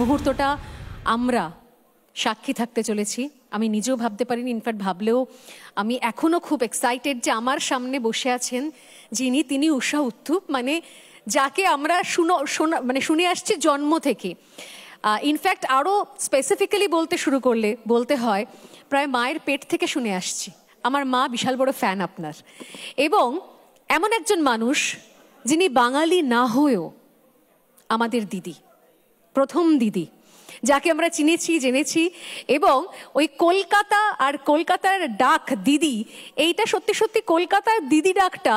মুহূর্তটা আমরা সাক্ষী থাকতে চলেছি, আমি নিজেও ভাবতে পারিনি। ইনফ্যাক্ট ভাবলেও আমি এখনো খুব এক্সাইটেড যে আমার সামনে বসে আছেন যিনি, তিনি উষা উত্থুপ, মানে যাকে আমরা শুনে আসছি জন্ম থেকে। ইনফ্যাক্ট আরও স্পেসিফিক্যালি বলতে হয় প্রায় মায়ের পেট থেকে শুনে আসছি। আমার মা বিশাল বড় ফ্যান আপনার, এবং এমন একজন মানুষ যিনি বাঙালি না হয়েও আমাদের দিদি, প্রথম দিদি, যাকে আমরা চিনেছি, জেনেছি। এবং ওই কলকাতা আর কলকাতার ডাক দিদি, এইটা সত্যি সত্যি কলকাতার দিদি ডাকটা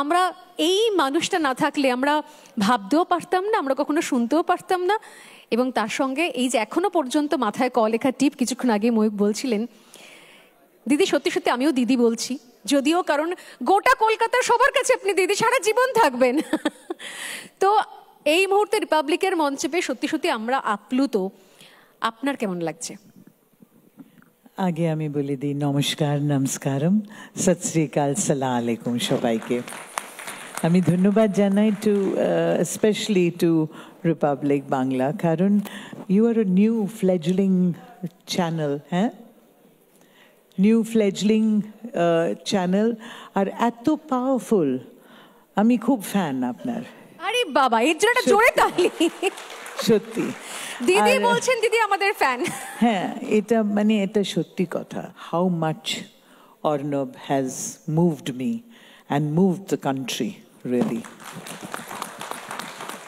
আমরা এই মানুষটা না থাকলে আমরা ভাবতেও পারতাম না, আমরা কখনো শুনতেও পারতাম না। এবং তার সঙ্গে এই যে এখনো পর্যন্ত মাথায় ক লেখা টিপ, কিছুক্ষণ আগে ময়ূক বলছিলেন দিদি, সত্যি সত্যি আমিও দিদি বলছি, যদিও কারণ গোটা কলকাতার সবার কাছে আপনি দিদি, সারা জীবন থাকবেন। তো এই মুহূর্তে রিপাবলিকের মঞ্চে পেয়ে সত্যি সত্যি আমরা আপ্লুত। আপনার কেমন লাগছে? আগে আমি বলে দিই নমস্কার, নমস্কারম, সত শ্রী আকাল, সালাম আলাইকুম সবাইকে। আমি ধন্যবাদ জানাই স্পেশালি টু রিপাবলিক বাংলা, কারণ you are a new fledgling channel. হ্যাঁ, নিউ ফ্লেজলিং চ্যানেল, আর এত পাওয়ারফুল। আমি খুব ফ্যান আপনার। আরে বাবা, এর জন্য জোরে তালি। সত্যি দিদি বলছেন, দিদি আমাদের ফ্যান। হ্যাঁ, এটা সত্যি কথা। How much Arnab has moved me and moved the country really.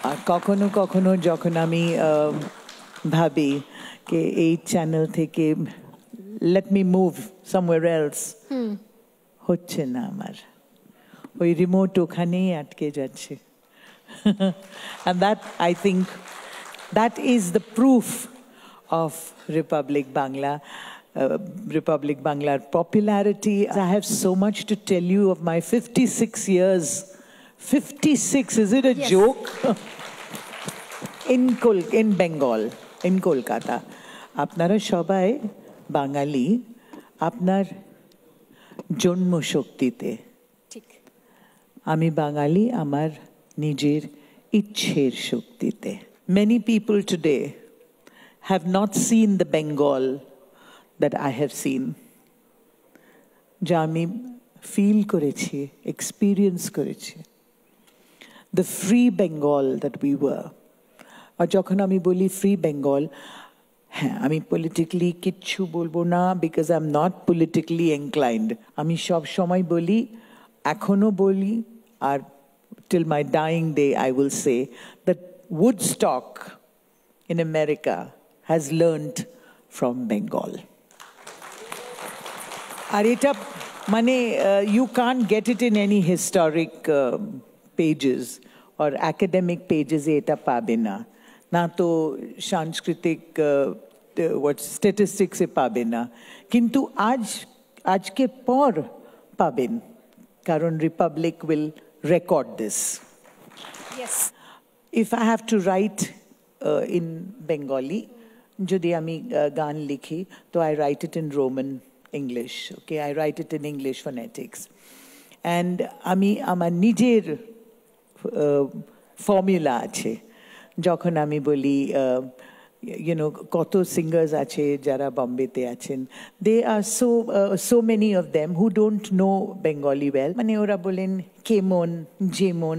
আর কখনো কখনো যখন আমি ভাবি যে এই চ্যানেল থেকে let me move somewhere else, হচ্ছে না, আমার ওই রিমোট ওখানেই আটকে যাচ্ছে। And that, I think, that is the proof of Republic Bangla, Republic Bangla popularity. I have so much to tell you of my 56 years. 56, is it a joke? in Bengal, in Kolkata. আপনারা সবাই বাঙালি আপনার জন্ম শক্তিতে, ঠিক। আমি বাঙালি আমার নিজের ইচ্ছের শক্তিতে। Many people today have not seen the Bengal that I have seen, যা আমি ফিল করেছি, এক্সপিরিয়েন্স করেছি। The free Bengal that we were. আর যখন আমি বলি ফ্রি বেঙ্গল, হ্যাঁ, আমি পলিটিক্যালি কিচ্ছু বলবো না, because I am not politically inclined. আমি সব সময় বলি, এখনো বলি, আর till my dying day I will say that Woodstock in America has learned from Bengal. আর এটা মানে you can't get it in any historic pages or academic pages, এটা পাবে না, না তো সাংস্কৃতিক স্ট্যাটিস্টিক্সে পাবে না, কিন্তু আজকে পর পাবেন, কারণ Republic will record this. Yes. If I have to write in Bengali, jodi ami gaan likhi, to I write it in Roman English. Okay, I write it in English phonetics, and ami amar nijer formula ache. Jokhon ami boli, you know, koto singers ache jara Bombay te achen, they are so many of them who don't know Bengali well, mane ora bolen kemon, jemon,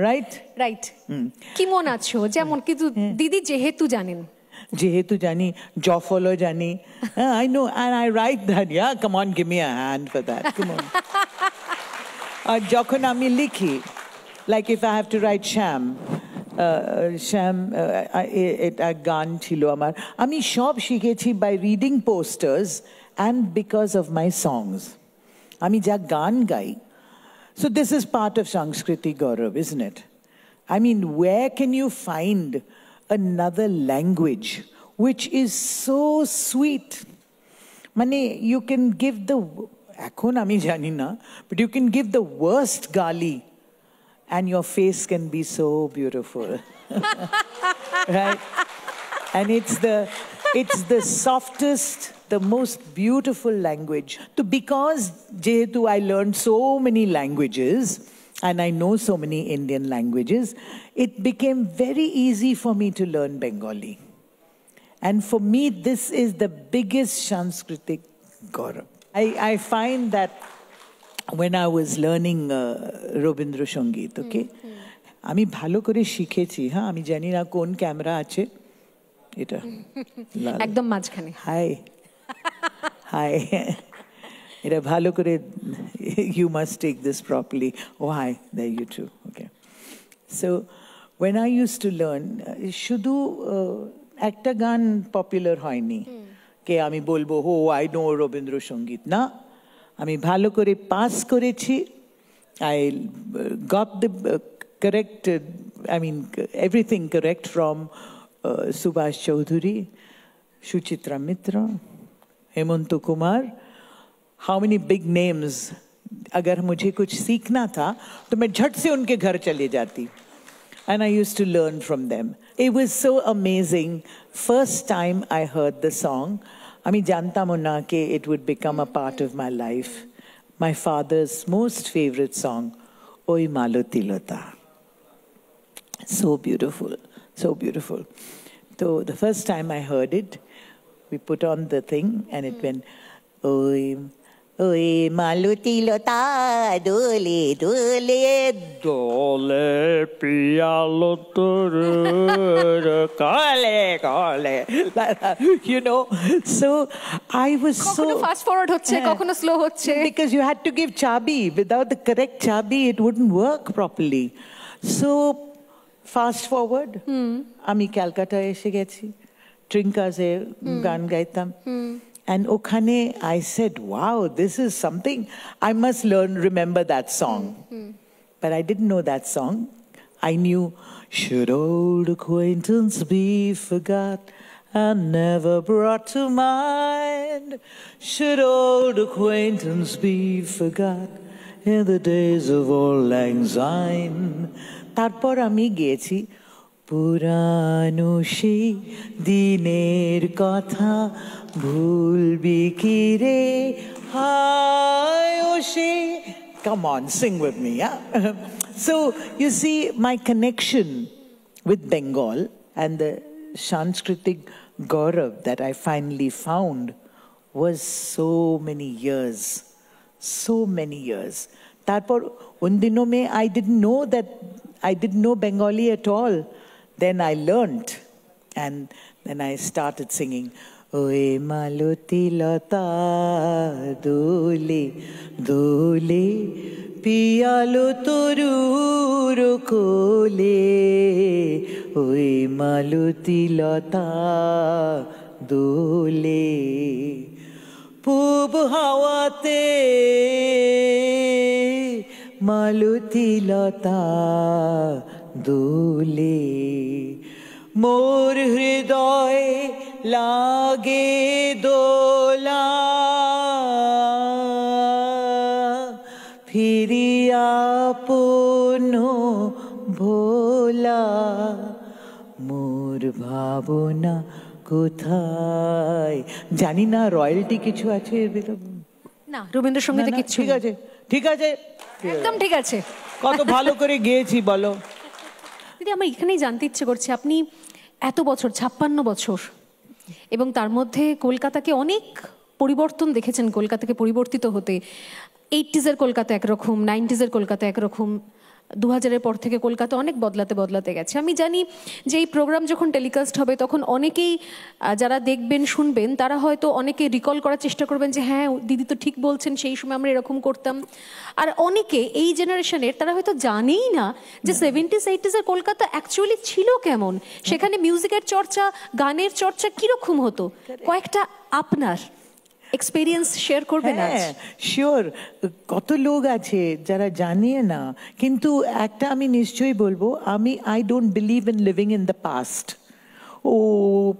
right? Right. কেমন আছো, যেমন, কিন্তু দিদি যেহেতু জানেন, যেহেতু জানি, জফলো জানি, I know, and I write that. Yeah, come on, give me a hand for that. Come on. আর যখন আমি লিখি, like if I have to write Sham, এটা গান ছিল আমার, আমি সব শিখেছি by reading posters and because of my songs. আমি যা গান গাই, so this is part of Sanskriti Gaurav, isn't it? I mean, where can you find another language which is so sweet? Mane, you can give the, ekhon ami jani na, but you can give the worst gali and your face can be so beautiful. Right? And it's the softest, the most beautiful language. So because jehetu I learned so many languages, and I know so many Indian languages, it became very easy for me to learn Bengali. And for me, this is the biggest Sanskritic gaurav. I find that when I was learning Robindra Sangeet, okay, আমি ভালো করে শিখেছি, হ্যাঁ, আমি জানি না কোন camera আছে, এটা একদম মাঝখানে। হাই হাই, এটা ভালো করে, you must take this properly. Oh, hi, there you too, okay. So, when I used to learn, শুধু একটা গান পপুলার হয়নি কে আমি বলবো হো আই নো রবীন্দ্রসঙ্গীত, না, আমি ভালো করে পাস করেছি। I got the correct, I mean everything correct from Subhash Chaudhary, Suchitra Mitra, Hemanta Kumar. How many big names. अगर मुझे कुछ सीखना था तो मैं झट से उनके घर चले जाती. And I used to learn from them. It was so amazing. First time I heard the song, আমি জানতাম না कि it would become a part of my life. My father's most favorite song, Oi Maloti Lata. So beautiful, so beautiful. So the first time I heard it, we put on the thing and it went, Oi Oi Maloti Lata, dole dole dole piyalo turu kale kale. You know, so I was so fast forward হচ্ছে, কখনো slow হচ্ছে, because you had to give chabi. Without the correct chabi, it wouldn't work properly. So fast forward, আমি ক্যালকাটা এসে গেছি, ট্রিঙ্কাজে গান গাইতাম, and okhane I said, wow, this is something, I must remember that song. But I didn't know that song. I knew, should old acquaintance be forgot and never brought to mind, should old acquaintance be forgot in the days of old lang syne. তারপর আমি গেছি, পুরানো সেই দিনের কথা ভুলবি কি রে হায় ও সে. Come on, sing with me, yeah? So, you see, my connection with Bengal and the Sanskritic gaurav that I finally found was so many years. So many years. Tarpor, un dino mein I didn't know Bengali at all. Then I learnt, and then I started singing, Oe Maloti Lata dole dole piyalo torur kole, Oe Maloti Lata dole pub hawate Maloti Lata dole, মোর হৃদয় লাগে দোলা, ফিরিয়া পুনো ভোলা, মোর ভাবনা কোথায়। জানি না royalty কিছু আছে এর ভিতর, না রবীন্দ্রসঙ্গীতে কিছু। ঠিক আছে, ঠিক আছে, একদম ঠিক আছে। কত ভালো করে গেয়েছি বলো। দিদি, আমার এখানেই জানতে ইচ্ছে করছে, আপনি এত বছর, 56 বছর, এবং তার মধ্যে কলকাতাকে অনেক পরিবর্তন দেখেছেন, কলকাতাকে পরিবর্তিত হতে। 80s কলকাতা একরকম, 90s কলকাতা একরকম, 2000 পর থেকে কলকাতা অনেক বদলাতে গেছে। আমি জানি যে এই প্রোগ্রাম যখন টেলিকাস্ট হবে তখন অনেকেই যারা দেখবেন শুনবেন তারা হয়তো অনেকে রিকল করার চেষ্টা করবেন যে হ্যাঁ দিদি তো ঠিক বলছেন, সেই সময় আমরা এরকম করতাম। আর অনেকে এই জেনারেশনের তারা হয়তো জানেই না যে 70s 80s কলকাতা অ্যাকচুয়ালি ছিল কেমন, সেখানে মিউজিকের চর্চা, গানের চর্চা কিরকম হতো। কয়েকটা আপনার এক্সপেরিয়েন্স শেয়ার করবেন? হ্যাঁ, শিওর। কত লোক আছে যারা জানে না, কিন্তু একটা আমি নিশ্চয়ই বলবো, I don't believe in living in the past. ও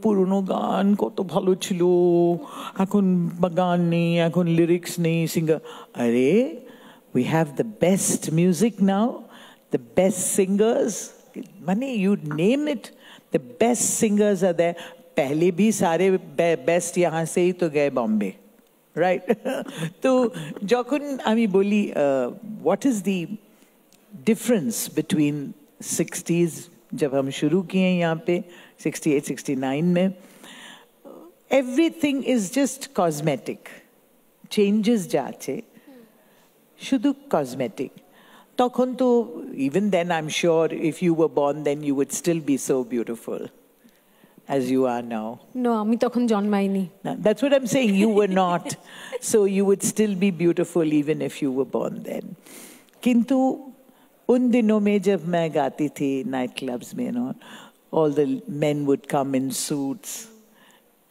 পুরনো গান কত ভালো ছিল, এখন গান নেই, এখন লিরিক্স নেই, সিঙ্গার। আরে we have the best music now, the best singers, মানে you name it, the best singers are there. पहले भी सारे बेस्ट यहाँ से ही तो गए बॉम्बे, राइट? तो जखन आमी बोली what is the difference between 60s जब हम शुरू किए यहाँ पे 68, 69 में, everything is just cosmetic. Changes जाचे, शुद्ध cosmetic. तখন तो even then I'm sure if you were born then you would still be so beautiful as you are now. No, আমি তখন জন্মাইনি. That's what I'm saying. You were not. So you would still be beautiful even if you were born then. किंतु उन दिनों में जब मैं गाती थी night clubs में, you know, all the men would come in suits.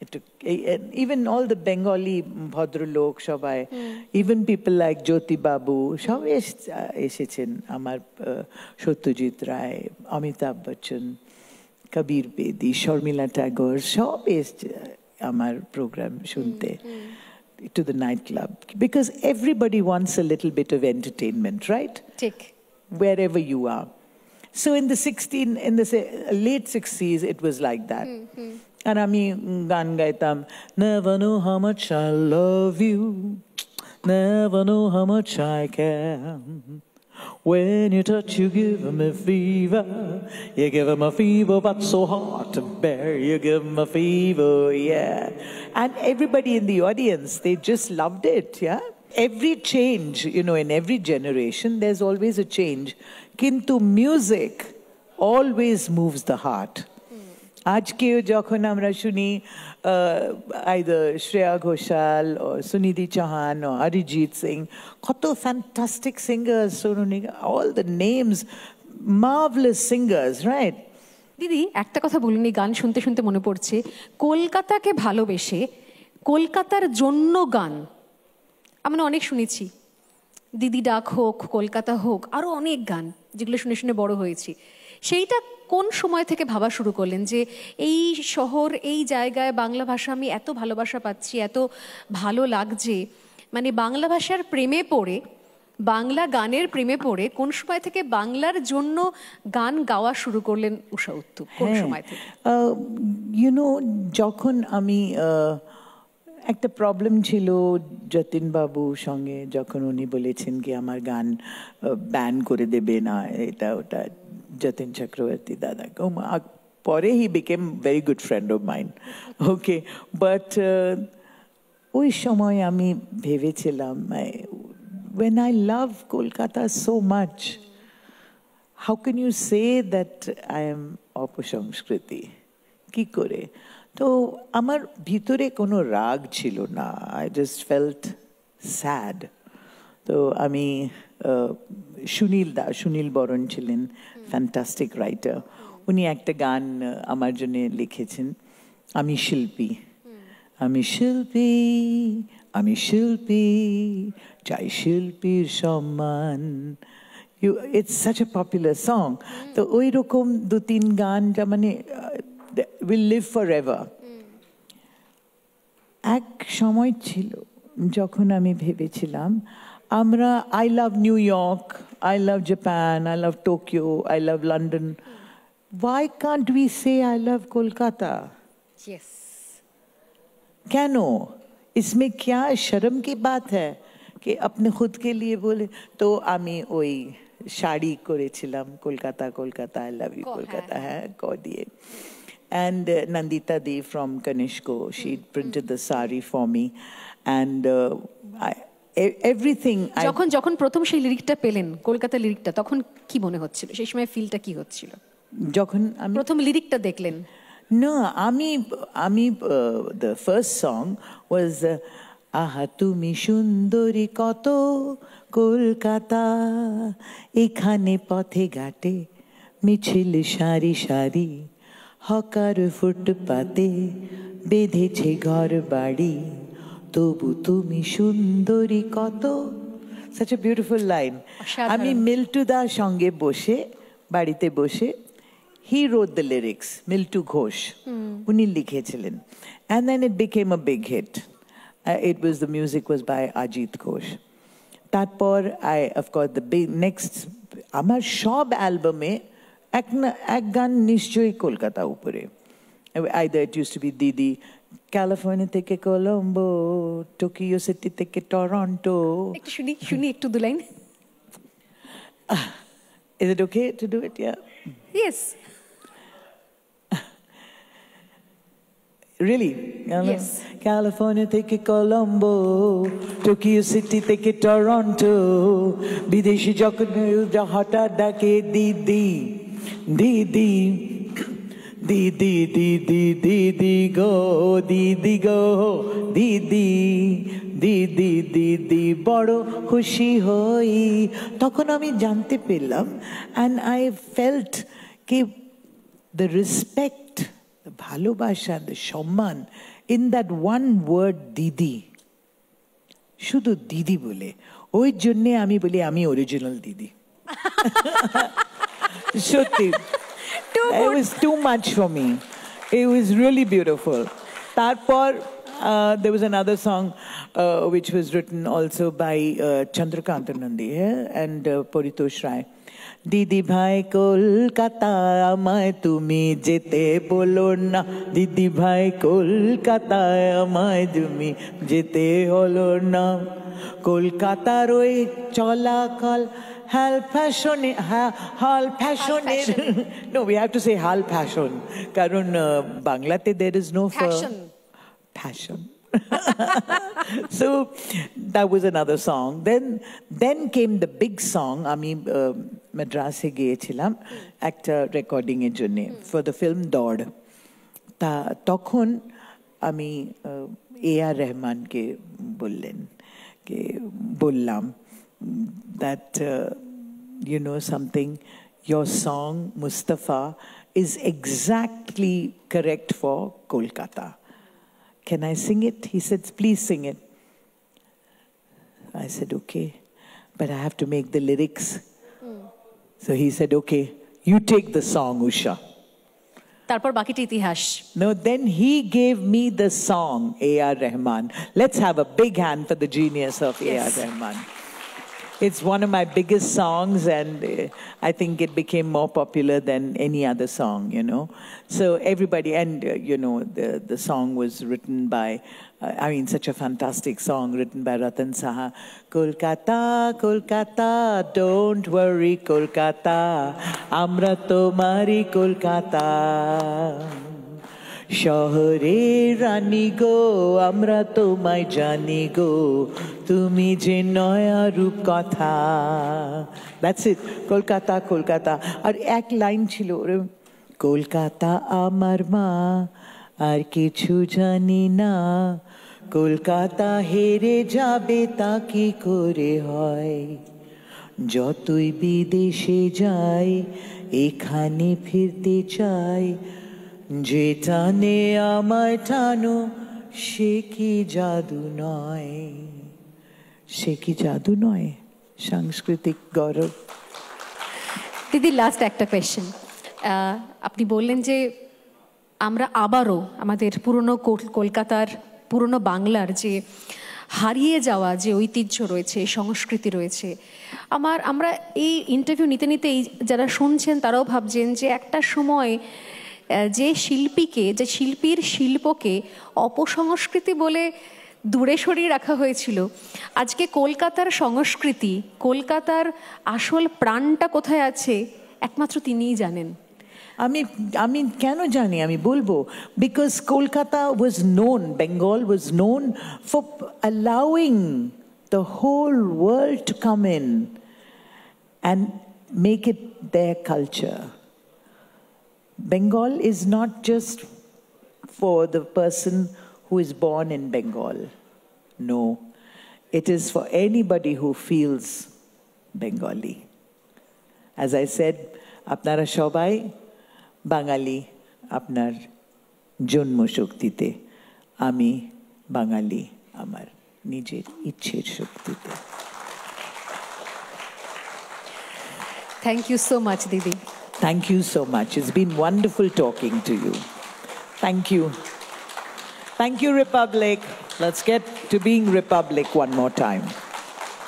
And even all the Bengali Bhadralok সবাই, even people like Jyoti Babu, সবাই এসেছেন, আমার সত্যজিৎ রায়, অমিতাভ বচ্চন, কবির বেদি, শর্মিলা ট্যাগর, সব এসছে আমার program শুনতে to the nightclub, because everybody wants a little bit of entertainment, right? ঠিক. Wherever you are. So in the late 60s, it was like that. And আমি গান গাইতাম, never know how much I love you, never know how much I care. When you touch, you give me fever. You give me fever, but so hard to bear. You give me fever, yeah. And everybody in the audience, they just loved it, yeah. Every change, you know, in every generation, there's always a change. Kintu music always moves the heart. আজকে যখন আমরা শুনি either Shreya Ghoshal or Sunidhi Chauhan or Arijit Singh, কত fantastic singers, Sonu Nigam, all the names, marvelous singers, right? দিদি একটা কথা বলুন, গান শুনতে শুনতে মনে পড়ছে, কলকাতাকে ভালোবেসে কলকাতার জন্য গান আমরা অনেক শুনেছি। দিদি ডাক হোক, কলকাতা হোক, আরো অনেক গান যেগুলো শুনে শুনে বড় হয়েছি। সেইটা কোন সময় থেকে ভাবা শুরু করলেন যে এই শহর, এই জায়গায় বাংলা ভাষা আমি এত ভালোবাসা পাচ্ছি, এত ভালো লাগছে, মানে বাংলা ভাষার প্রেমে পড়ে, বাংলা গানের প্রেমে পড়ে কোন সময় থেকে বাংলার জন্য গান গাওয়া শুরু করলেন উষা উত্তুপ? কোন সময় থেকে? ইউ নো, যখন আমি একটা প্রবলেম ছিল যতীন বাবুর সঙ্গে, যখন উনি বলেছেন কি আমার গান ব্যান করে দেবে না, এটা ওটা, Jatin Chakravarti Dada. Pore he became very good friend of mine. Okay, but ওই সময় আমি ভেবেছিলাম, when I love Kolkata so much, how can you say that I am অপসংস্কৃতি? কি করে? তো আমার ভিতরে কোনো রাগ ছিল না. I just felt sad. তো আমি সুনীল বরণ ছিলেন, ফ্যান্টাস্টিক রাইটার, উনি একটা গান আমার জন্য লিখেছেন, আমি শিল্পী, আমি শিল্পী, আমি শিল্পী, চাই শিল্পীর সম্মান। It's such a popular song. তো ওই রকম 2-3 গানটা মানে উইল লিভ ফর এভার। এক সময় ছিল যখন আমি ভেবেছিলাম আমরা, I love New York, I love Japan, I love Tokyo, I love London. Why can't we say I love Kolkata? Yes. क्यों? इसमें क्या शर्म की बात है कि अपने खुद के लिए बोले? तो आमी ओई शाड़ी করেছিলাম, Kolkata Kolkata, I love you Kolkata, है को दिए. And Nandita Dee from Kanishko, she printed the sari for me, and everything. যখন যখন প্রথম সেই লিরিকটা পেলেন, কলকাতা লিরিকটা, তখন কি মনে হচ্ছিল? সেই সময় ফিলটা কি হচ্ছিল যখন আমি প্রথম লিরিকটা দেখলেন? না, আমি the first song was আহা তুমি সুন্দরী কত কলকাতা, এখানে পথে ঘাটে মিছিল সারি সারি, হকার ফুটপাতে বেঁধেছে ঘর বাড়ি, তবু তুমি সুন্দরী কত। Such a beautiful line. আমি মিল্টু দার সঙ্গে বসে, বাড়িতে বসে, he wrote the lyrics, মিল্টু Ghosh, উনি লিখেছিলেন, and then it became a big hit. The music was by Ajit Ghosh. তারপর of course the next, আমার সব অ্যালবামে এক গান নিশ্চয়ই কলকাতা উপরে, either it used to be দিদি, ক্যালিফোর্নিয়া থেকে কলম্বো, টোকিও সিটি থেকে টরন্টো। একটু শুনি একটু 2 line. Is it okay to do it? Yeah. Yes. Really? Yes. California থেকে Colombo, Tokyo City থেকে Toronto, বিদেশি যখন হঠাৎ ডাকে দিদি দিদি দিদি দিদি দিদি গো দিদি গো দিদি দিদি দিদি বড় খুশি হই, তখন আমি জানতে পেলাম, and I felt কি the respect, the ভালোবাসা, the সম্মান in that one word দিদি, শুধু দিদি বলে, ওই জন্যে আমি বলি আমি অরিজিনাল দিদি। সত্যি, it was too much for me. It was really beautiful. তারপর there was another song which was written also by Chandrakant Nandi and Paritosh Rai. দিদি ভাই কলকাতা আমায় তুমি যেতে বলো না, দিদি ভাই কলকাতায় আমায় তুমি যেতে হলো না, কলকাতার ওই চলাকাল হাল ফ্যাশনে, হাল ফ্যাশনে, no we have to say হাল ফ্যাশন, কারণ বাংলাতে there is no passion. So that was another song. Then came the big song. আমি মাদ্রাসে গিয়েছিলাম একটা রেকর্ডিং এর জন্য for the film দৌড়। তা তখন আমি A.R. রহমানকে বললাম that you know something, your song Mustafa is exactly correct for Kolkata. Can I sing it? He said, please sing it. I said, okay, but I have to make the lyrics. So he said, okay, you take the song, Usha. তারপর বাকিটা ইতিহাস। No, then he gave me the song, A.R. Rahman. Let's have a big hand for the genius of A.R. Rahman. It's one of my biggest songs, and I think it became more popular than any other song, you know. So everybody, and you know, the song was written by, I mean, such a fantastic song written by Ratan Saha. Kolkata, Kolkata, don't worry, Kolkata, amra tomari Kolkata. শহরে রানী গো আমরা তোমায় জানি গো, তুমি যে নয়া রূপ কথা। That's it, Kolkata Kolkata. আর এক লাইন ছিল, কলকাতা আমার মা আর কিছু জানি না, কলকাতা হেরে যাবে তা কি করে হয়, যতই বিদেশে যাই এখানে ফিরতে চাই, যে টানে আমায় টানো সে কি জাদু নয়, সে কি জাদু নয়, সাংস্কৃতিক গৌরব। দিদি, লাস্ট একটা কোয়েশ্চেন। আপনি বললেন যে আমরা আবারও আমাদের পুরনো কলকাতার, পুরনো বাংলার যে হারিয়ে যাওয়া যে ঐতিহ্য রয়েছে, সংস্কৃতি রয়েছে, আমরা এই ইন্টারভিউ নিতে নিতে যারা শুনছেন তারাও ভাবছেন যে একটা সময় যে শিল্পীকে, যে শিল্পীর শিল্পকে অপসংস্কৃতি বলে দূরে সরিয়ে রাখা হয়েছিল, আজকে কলকাতার সংস্কৃতি, কলকাতার আসল প্রাণটা কোথায় আছে একমাত্র তিনিই জানেন। আমি কেন জানি, আমি বলবো, because Kolkata was known, Bengal was known for allowing the whole world to come in and make it their culture. Bengal is not just for the person who is born in Bengal. No, it is for anybody who feels Bengali. As I said, apnara shobai Bangali apnar jonmo shoktite, ami Bangali amar nijer ichcher shoktite. Thank you so much, Didi. Thank you so much. It's been wonderful talking to you. Thank you. Thank you, Republic. Let's get to being Republic one more time.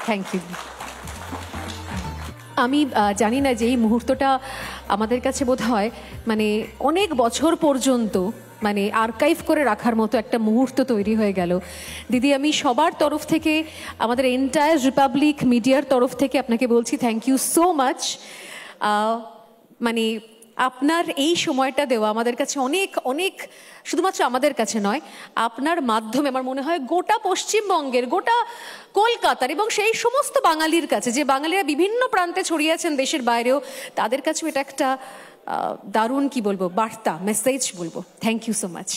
Thank you. আমি জানি না যে এই মুহূর্তটা আমাদের কাছে বোধহয় মানে অনেক বছর পর্যন্ত মানে আর্কাইভ করে রাখার মতো একটা মুহূর্ত তৈরি হয়ে গেল। দিদি, আমি সবার তরফ থেকে, আমাদের এন্টায়ার রিপাবলিক মিডিয়ার তরফ থেকে আপনাকে বলছি থ্যাংক ইউ সো মাচ। মানে আপনার এই সময়টা দেওয়া আমাদের কাছে অনেক অনেক, শুধুমাত্র আমাদের কাছে নয়, আপনার মাধ্যমে আমার মনে হয় গোটা পশ্চিমবঙ্গের, গোটা কলকাতার এবং সেই সমস্ত বাঙালির কাছে, যে বাঙালিরা বিভিন্ন প্রান্তে ছড়িয়ে আছেন দেশের বাইরেও, তাদের কাছেও এটা একটা দারুণ কি বলবো বার্তা, মেসেজ বলবো। Thank you so much.